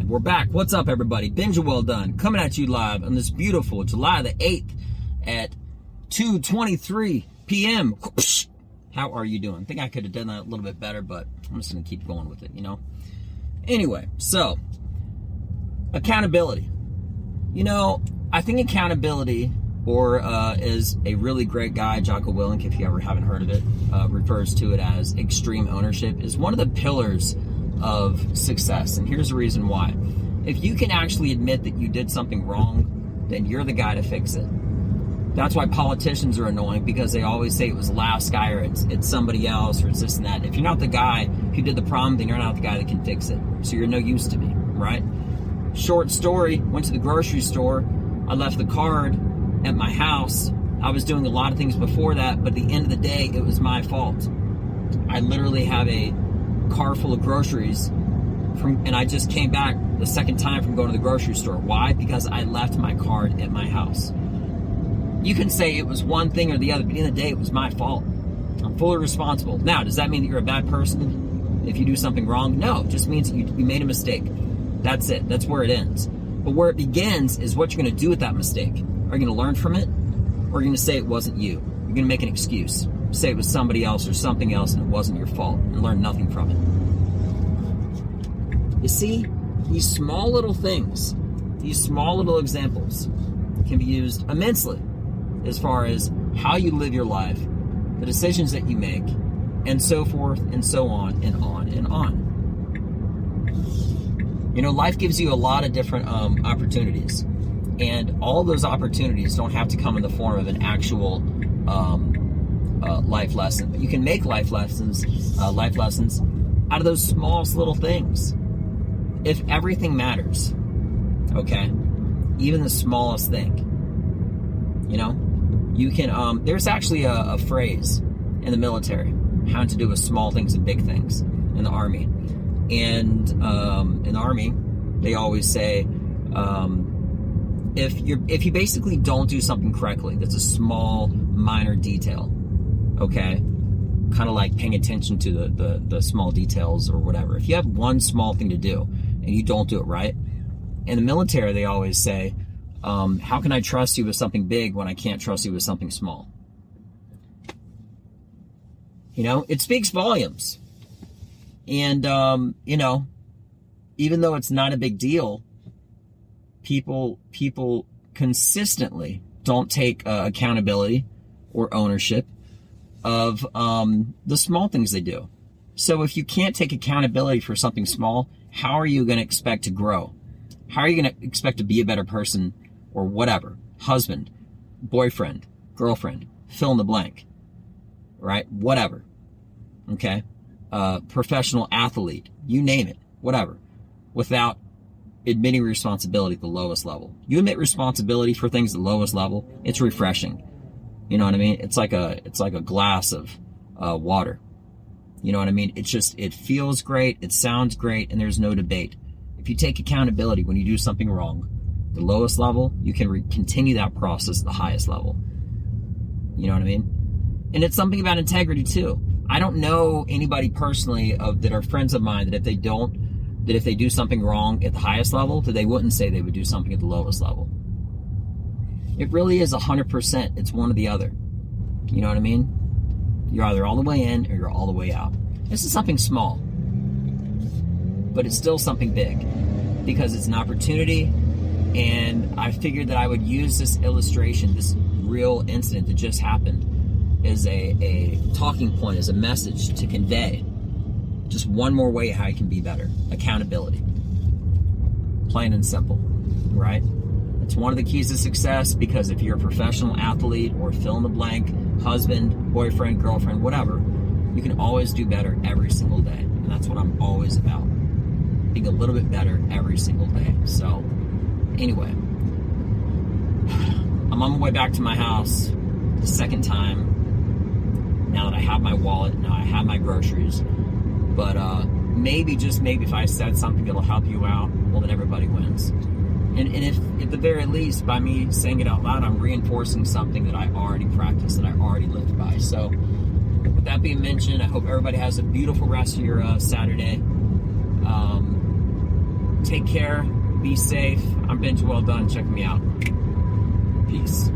We're back. What's up, everybody? Benja Welldone coming at you live on this beautiful July the 8th at 2:23 p.m. How are you doing? I think I could have done that a little bit better, but I'm just going to keep going with it, Anyway, so accountability. I think accountability, or as a really great guy, Jocko Willink, if you ever haven't heard of it, refers to it as extreme ownership, is one of the pillars of success. And here's the reason why. If you can actually admit that you did something wrong, then you're the guy to fix it. That's why politicians are annoying, because they always say it was the last guy, or it's somebody else, or it's this and that. If you're not the guy who did the problem, then you're not the guy that can fix it. So you're no use to me, right? Short story, went to the grocery store. I left the card at my house. I was doing a lot of things before that, but at the end of the day, it was my fault. I literally have a car full of groceries and I just came back the second time from going to the grocery store. Why? Because I left my card at my house. You can say it was one thing or the other, but at the end of the day, it was my fault. I'm fully responsible. Now, does that mean that you're a bad person if you do something wrong? No, it just means that you made a mistake. That's it. That's where it ends. But where it begins is what you're going to do with that mistake. Are you going to learn from it? Or are you going to say it wasn't you? You're going to make an excuse. Say it was somebody else or something else and it wasn't your fault, and learn nothing from it. You see, these small little things, these small little examples can be used immensely as far as how you live your life, the decisions that you make, and so forth and so on and on and on. Life gives you a lot of different opportunities, and all those opportunities don't have to come in the form of an actual life lesson, but you can make life lessons out of those smallest little things. If everything matters, okay, even the smallest thing, you can, there's actually a phrase in the military, how to do with small things and big things in the Army. And in the Army, they always say, if you basically don't do something correctly, that's a small, minor detail, okay, kind of like paying attention to the small details or whatever. If you have one small thing to do and you don't do it right, in the military, they always say, how can I trust you with something big when I can't trust you with something small? It speaks volumes. And, even though it's not a big deal, people consistently don't take accountability or ownership of the small things they do. So if you can't take accountability for something small, how are you going to expect to grow? How are you going to expect to be a better person or whatever? Husband, boyfriend, girlfriend, fill in the blank, right? Whatever. Okay. Professional athlete, you name it, whatever, without admitting responsibility at the lowest level. You admit responsibility for things at the lowest level, it's refreshing. You know what I mean? It's like a glass of water. You know what I mean? It feels great, it sounds great, and there's no debate. If you take accountability when you do something wrong, the lowest level, you can continue that process at the highest level. You know what I mean? And it's something about integrity too. I don't know anybody personally that are friends of mine that if they do something wrong at the highest level, that they wouldn't say they would do something at the lowest level. It really is 100%. It's one or the other. You know what I mean? You're either all the way in or you're all the way out. This is something small, but it's still something big because it's an opportunity. And I figured that I would use this illustration, this real incident that just happened, as a talking point, as a message to convey just one more way how you can be better. Accountability. Plain and simple, right? It's one of the keys to success, because if you're a professional athlete or fill in the blank, husband, boyfriend, girlfriend, whatever, you can always do better every single day. And that's what I'm always about. Being a little bit better every single day. So, anyway, I'm on my way back to my house the second time. Now that I have my wallet, now I have my groceries. But maybe, just maybe, if I said something that'll help you out, well, then everybody wins. And if, at the very least, by me saying it out loud, I'm reinforcing something that I already practiced, that I already lived by. So, with that being mentioned, I hope everybody has a beautiful rest of your Saturday. Take care. Be safe. I'm Benja. Welldone. Check me out. Peace.